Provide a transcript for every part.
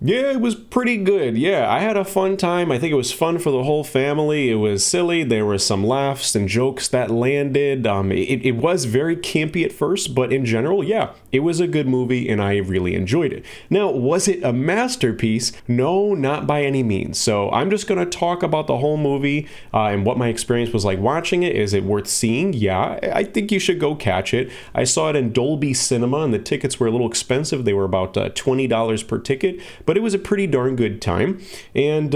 Yeah, it was pretty good. Yeah, I had a fun time. I think it was fun for the whole family. It was silly. There were some laughs and jokes that landed. It was very campy at first, but in general, yeah, it was a good movie and I really enjoyed it. Now, was it a masterpiece? No, not by any means. So I'm just going to talk about the whole movie and what my experience was like watching it. Is it worth seeing? Yeah, I think you should go catch it. I saw it in Dolby Cinema and the tickets were a little expensive. They were about $20 per ticket, but it was a pretty darn good time. And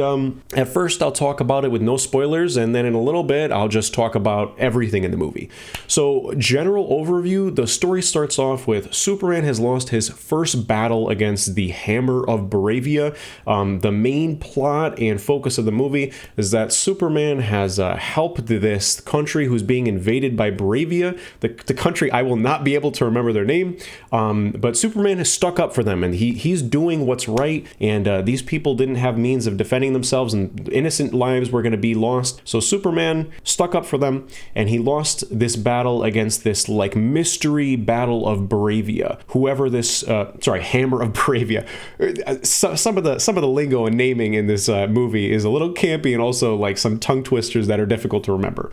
at first I'll talk about it with no spoilers, and then in a little bit I'll just talk about everything in the movie. So general overview, the story starts off with Superman has lost his first battle against the Hammer of Bravia. The main plot and focus of the movie is that Superman has helped this country who's being invaded by Bravia, the country I will not be able to remember their name, but Superman has stuck up for them and he's doing what's right, and these people didn't have means of defending themselves and innocent lives were going to be lost. So Superman stuck up for them and he lost this battle against this like mystery battle of Bravia. Whoever this, Hammer of Bravia. Some of the lingo and naming in this movie is a little campy and also like some tongue twisters that are difficult to remember.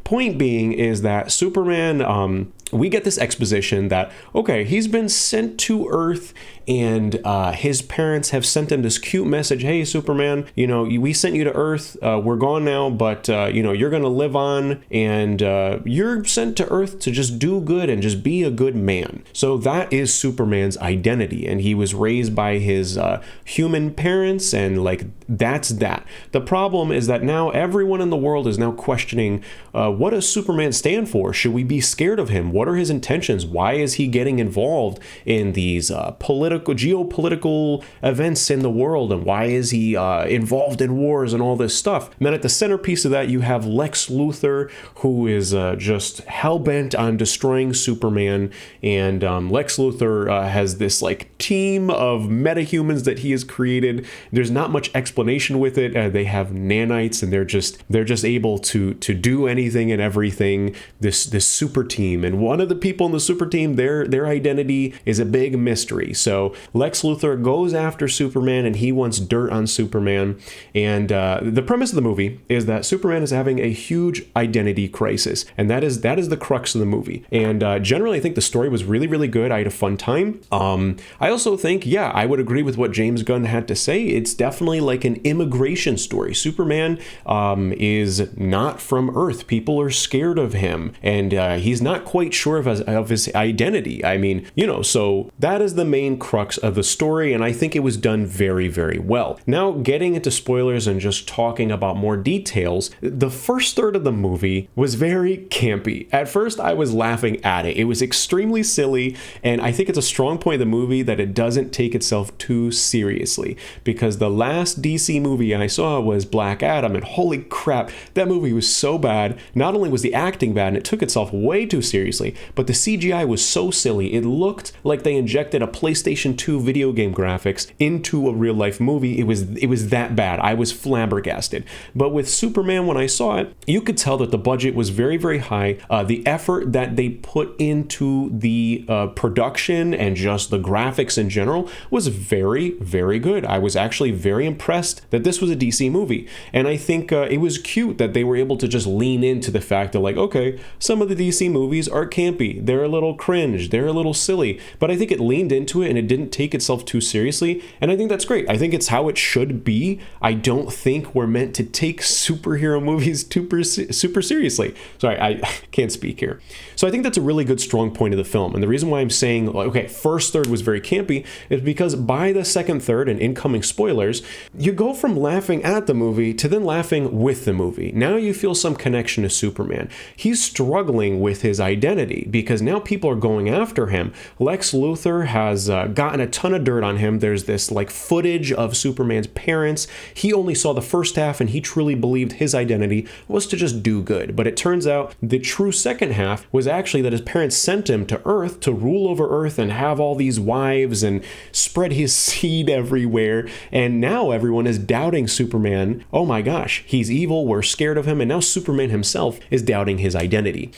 Point being is that Superman, we get this exposition that, okay, he's been sent to Earth and his parents have sent him this cute message. Hey, Superman, we sent you to Earth. We're gone now, but, you're going to live on and you're sent to Earth to just do good and just be a good man. So that is Superman's identity. And he was raised by his human parents and like, that's that. The problem is that now everyone in the world is now questioning, what does Superman stand for? Should we be scared of him? What are his intentions? Why is he getting involved in these geopolitical events in the world? And why is he involved in wars and all this stuff? And then at the centerpiece of that, you have Lex Luthor, who is just hell-bent on destroying Superman. And Lex Luthor has this like team of metahumans that he has created. There's not much explanation with it. They have nanites and they're just able to do anything and everything. This super team, and one of the people in the super team, their identity is a big mystery. So Lex Luthor goes after Superman and he wants dirt on Superman. And the premise of the movie is that Superman is having a huge identity crisis, and that is the crux of the movie. And generally, I think the story was really, really good. I had a fun time. I also think, yeah, I would agree with what James Gunn had to say. It's definitely like an immigration story. Superman is not from Earth. People are scared of him, and he's not quite sure of his identity. I mean, so that is the main crux of the story, and I think it was done very, very well. Now, getting into spoilers and just talking about more details, the first third of the movie was very campy. At first, I was laughing at it. It was extremely silly, and I think it's a strong point of the movie that it doesn't take itself too seriously, because the last DC movie I saw was Black Adam, and holy crap, that movie was so bad. Not only was the acting bad, and it took itself way too seriously, but the CGI was so silly. It looked like they injected a PlayStation 2 video game graphics into a real life movie. It was that bad. I was flabbergasted. But with Superman, when I saw it, you could tell that the budget was very, very high. The effort that they put into the production and just the graphics in general was very, very good. I was actually very impressed that this was a DC movie. And I think it was cute that they were able to just lean into the fact that, like, okay, some of the DC movies are campy. They're a little cringe. They're a little silly. But I think it leaned into it and it didn't take itself too seriously. And I think that's great. I think it's how it should be. I don't think we're meant to take superhero movies super seriously. Sorry, I can't speak here. So I think that's a really good, strong point of the film. And the reason why I'm saying, okay, first third was very campy is because by the second third and incoming spoilers, you go from laughing at the movie to then laughing with the movie. Now you feel some connection to Superman. He's struggling with his identity because now people are going after him. Lex Luthor has gotten a ton of dirt on him. There's this like footage of Superman's parents. He only saw the first half and he truly believed his identity was to just do good. But it turns out the true second half was actually that his parents sent him to Earth to rule over Earth and have all these wives and spread his seed everywhere. And now everyone is doubting Superman. Oh my gosh, he's evil. We're scared of him. And now Superman himself is doubting his identity.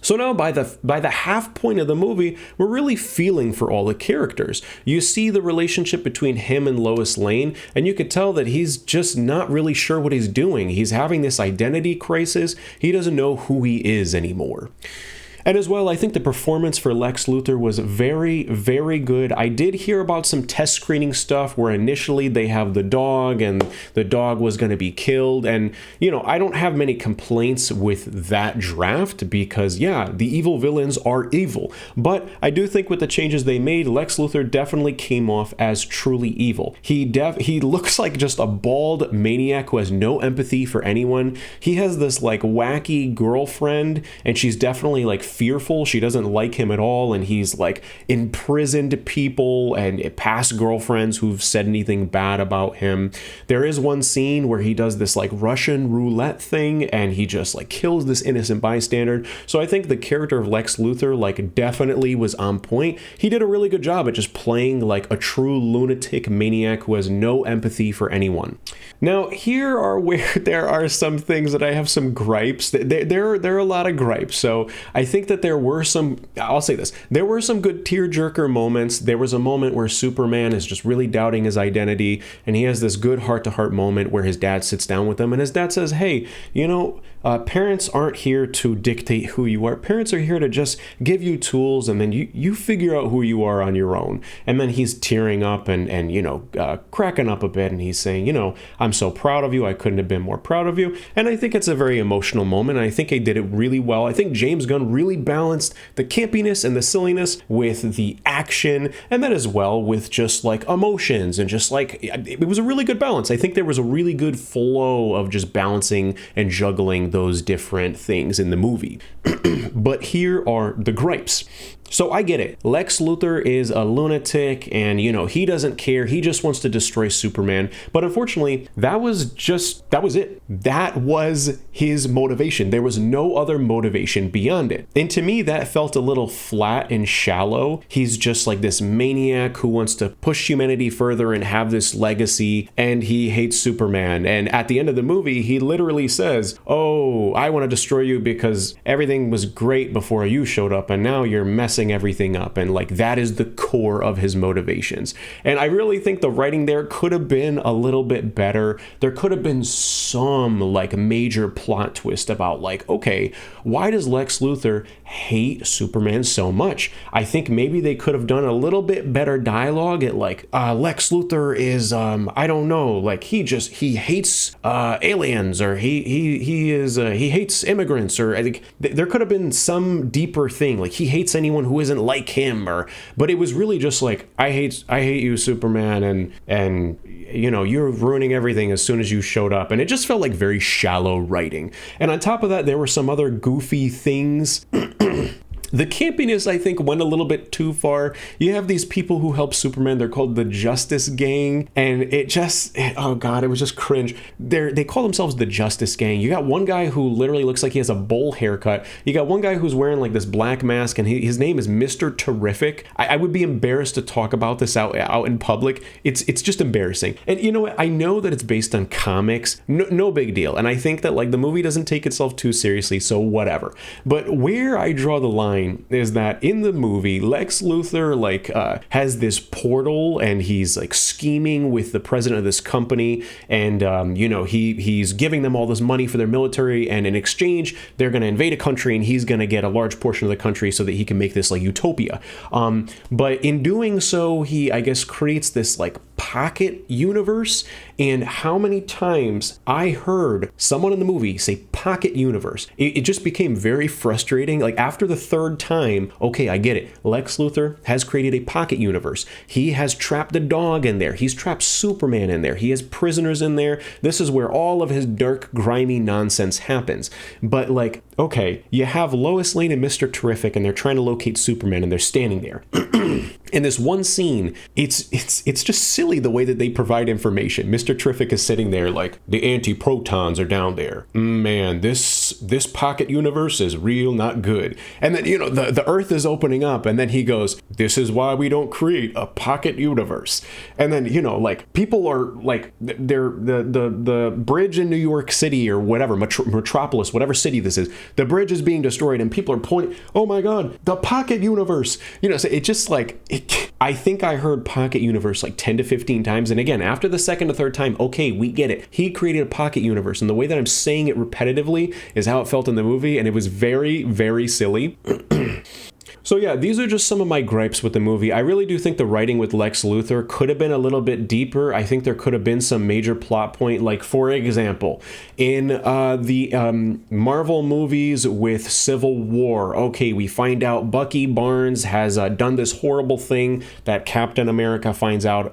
So now by the half point of the movie, we're really feeling for all the characters. You see the relationship between him and Lois Lane, and you could tell that he's just not really sure what he's doing. He's having this identity crisis. He doesn't know who he is anymore. And as well, I think the performance for Lex Luthor was very, very good. I did hear about some test screening stuff where initially they have the dog and the dog was going to be killed. And, you know, I don't have many complaints with that draft because, yeah, the evil villains are evil. But I do think with the changes they made, Lex Luthor definitely came off as truly evil. He looks like just a bald maniac who has no empathy for anyone. He has this like wacky girlfriend and she's definitely like fearful. She doesn't like him at all, and he's like imprisoned people and past girlfriends who've said anything bad about him. There is one scene where he does this like Russian roulette thing and he just like kills this innocent bystander. So I think the character of Lex Luthor like definitely was on point. He did a really good job at just playing like a true lunatic maniac who has no empathy for anyone. Now here are where there are some things that I have some gripes. There are a lot of gripes. So I think that there were some, I'll say this, there were some good tearjerker moments. There was a moment where Superman is just really doubting his identity, and he has this good heart-to-heart moment where his dad sits down with him, and his dad says, hey, you know, parents aren't here to dictate who you are. Parents are here to just give you tools, and then you figure out who you are on your own. And then he's tearing up and you know, cracking up a bit, and he's saying, you know, I'm so proud of you. I couldn't have been more proud of you. And I think it's a very emotional moment. I think he did it really well. I think James Gunn really balanced the campiness and the silliness with the action, and then as well with just like emotions and just like, it was a really good balance. I think there was a really good flow of just balancing and juggling those different things in the movie. But here are the gripes. So I get it. Lex Luthor is a lunatic and, you know, he doesn't care. He just wants to destroy Superman. But unfortunately, that was it. That was his motivation. There was no other motivation beyond it. And to me, that felt a little flat and shallow. He's just like this maniac who wants to push humanity further and have this legacy, and he hates Superman. And at the end of the movie, he literally says, oh, I want to destroy you because everything was great before you showed up, and now you're messing everything up. And like, that is the core of his motivations. And I really think the writing there could have been a little bit better. There could have been some like major plot twist about like, okay, why does Lex Luthor hate Superman so much? I think maybe they could have done a little bit better dialogue at like, Lex Luthor is, I don't know, like he hates aliens, or he hates immigrants, or I think there could have been some deeper thing, like he hates anyone who isn't like him, but it was really just like, I hate you, Superman, and you know, you're ruining everything as soon as you showed up. And it just felt like very shallow writing. And on top of that, there were some other goofy things. The campiness, I think, went a little bit too far. You have these people who help Superman. They're called the Justice Gang. And oh God, it was just cringe. They call themselves the Justice Gang. You got one guy who literally looks like he has a bowl haircut. You got one guy who's wearing like this black mask, and his name is Mr. Terrific. I would be embarrassed to talk about this out in public. It's just embarrassing. And you know what? I know that it's based on comics. No big deal. And I think that like the movie doesn't take itself too seriously, so whatever. But where I draw the line is that in the movie, Lex Luthor like has this portal, and he's like scheming with the president of this company, and you know, he's giving them all this money for their military, and in exchange they're going to invade a country, and he's going to get a large portion of the country so that he can make this like utopia. But in doing so, he, I guess, creates this like pocket universe. And how many times I heard someone in the movie say pocket universe, it just became very frustrating. Like after the third time, okay, I get it. Lex Luthor has created a pocket universe. He has trapped the dog in there. He's trapped Superman in there. He has prisoners in there. This is where all of his dark, grimy nonsense happens. But like, okay, you have Lois Lane and Mr. Terrific, and they're trying to locate Superman, and they're standing there. In this one scene, it's just silly the way that they provide information. Mr. Terrific is sitting there like, the anti-protons are down there. Man, this pocket universe is real not good. And then, the Earth is opening up, and then he goes, this is why we don't create a pocket universe. And then, like, people are like, they're the bridge in New York City or whatever, Metropolis, whatever city this is, the bridge is being destroyed, and people are pointing, oh my God, the pocket universe. So it just like, I think I heard pocket universe like 10 to 15 times. And again, after the second or third time, okay, we get it. He created a pocket universe. And the way that I'm saying it repetitively is how it felt in the movie. And it was very, very silly. So yeah, these are just some of my gripes with the movie. I really do think the writing with Lex Luthor could have been a little bit deeper. I think there could have been some major plot point, like for example, in the Marvel movies with Civil War, okay, we find out Bucky Barnes has done this horrible thing that Captain America finds out.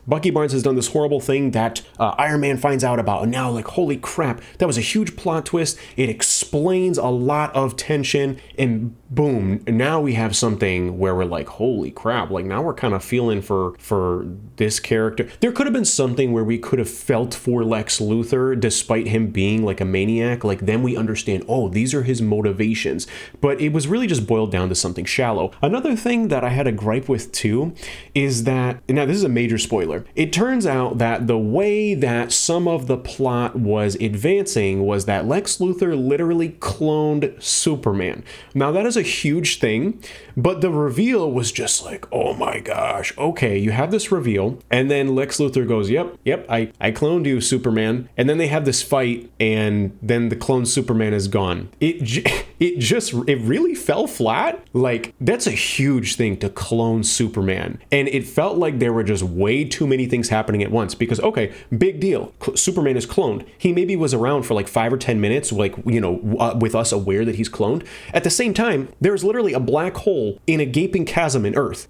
Bucky Barnes has done this horrible thing that Iron Man finds out about. And now, like, holy crap, that was a huge plot twist. It explains a lot of tension. And boom, now we have something where we're like, holy crap. Like, now we're kind of feeling for this character. There could have been something where we could have felt for Lex Luthor despite him being like a maniac. Like, then we understand, oh, these are his motivations. But it was really just boiled down to something shallow. Another thing that I had a gripe with too is that, now this is a major spoiler. It turns out that the way that some of the plot was advancing was that Lex Luthor literally cloned Superman. Now that is a huge thing, but the reveal was just like, oh my gosh, okay, you have this reveal, and then Lex Luthor goes, yep, I cloned you, Superman, and then they have this fight, and then the cloned Superman is gone. It really fell flat. Like, that's a huge thing to clone Superman, and it felt like there were just way too many things happening at once, because okay, big deal, Superman is cloned. He maybe was around for like 5 or 10 minutes, like, with us aware that he's cloned. At the same time, there's literally a black hole in a gaping chasm in Earth.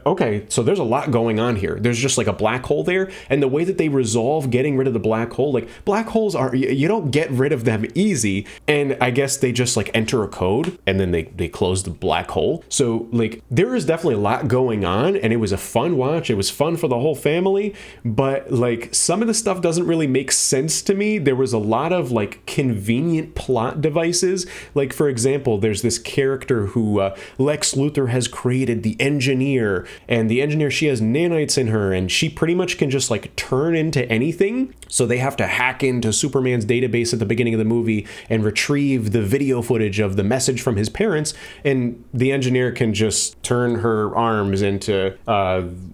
Okay, so there's a lot going on here. There's just like a black hole there, and the way that they resolve getting rid of the black hole, like, black holes are, you don't get rid of them easy, and I guess they just like enter a code and then they close the black hole. So like, there is definitely a lot going on, and it was a fun watch. It was fun for the whole family, but like, some of the stuff doesn't really make sense to me. There was a lot of like convenient plot devices. Like, for example, there's this character who Lex Luthor has created, the Engineer, and the Engineer, she has nanites in her, and she pretty much can just like turn into anything. So they have to hack into Superman's database at the beginning of the movie and retrieve the video footage of the message from his parents, and the Engineer can just turn her arms into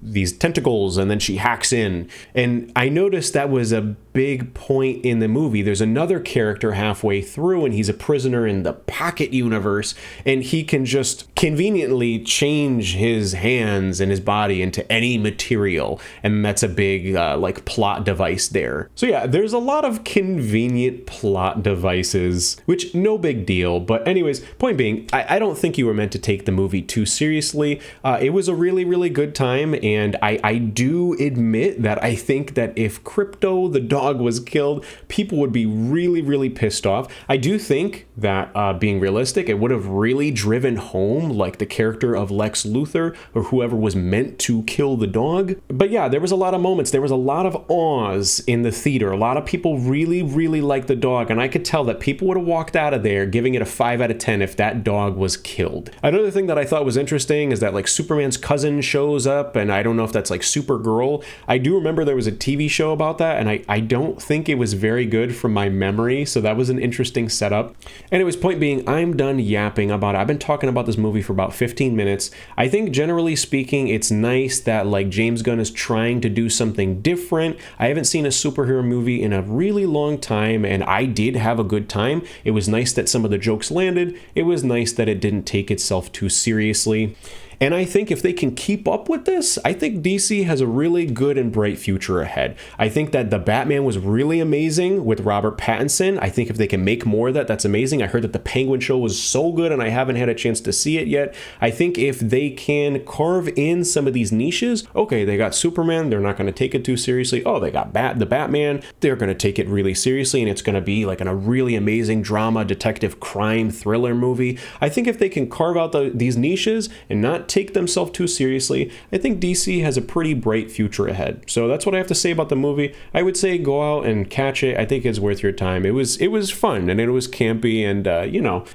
these tentacles, and then she hacks in. And I noticed that was a big point in the movie. There's another character halfway through, and he's a prisoner in the pocket universe, and he can just conveniently change his hands and his body into any material, and that's a big like plot device there. So yeah, there's a lot of convenient plot devices, which no big deal. But anyways, point being, I don't think you were meant to take the movie too seriously. It was a really, really good time, and I do admit that I think that if Krypto the dog was killed, people would be really, really pissed off. I do think that being realistic, it would have really driven home like the character of Lex Luthor or whoever was meant to kill the dog. But yeah, there was a lot of moments. There was a lot of awes in the theater. A lot of people really, really liked the dog, and I could tell that people would have walked out of there giving it a 5 out of 10 if that dog was killed. Another thing that I thought was interesting is that like Superman's cousin shows up, and I don't know if that's like Supergirl. I do remember there was a TV show about that, and I don't think it was very good from my memory, so that was an interesting setup. Anyways, point being, I'm done yapping about it. I've been talking about this movie for about 15 minutes. I think generally speaking, it's nice that like James Gunn is trying to do something different. I haven't seen a superhero movie in a really long time, and I did have a good time. It was nice that some of the jokes landed. It was nice that it didn't take itself too seriously. And I think if they can keep up with this, I think DC has a really good and bright future ahead. I think that the Batman was really amazing with Robert Pattinson. I think if they can make more of that, that's amazing. I heard that the Penguin show was so good, and I haven't had a chance to see it yet. I think if they can carve in some of these niches, okay, they got Superman, they're not going to take it too seriously. Oh, they got the Batman, they're going to take it really seriously, and it's going to be like a really amazing drama, detective, crime, thriller movie. I think if they can carve out these niches and not not take themselves too seriously, I think DC has a pretty bright future ahead. So that's what I have to say about the movie. I would say go out and catch it. I think it's worth your time. It was fun, and it was campy, and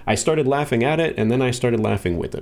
I started laughing at it, and then I started laughing with it.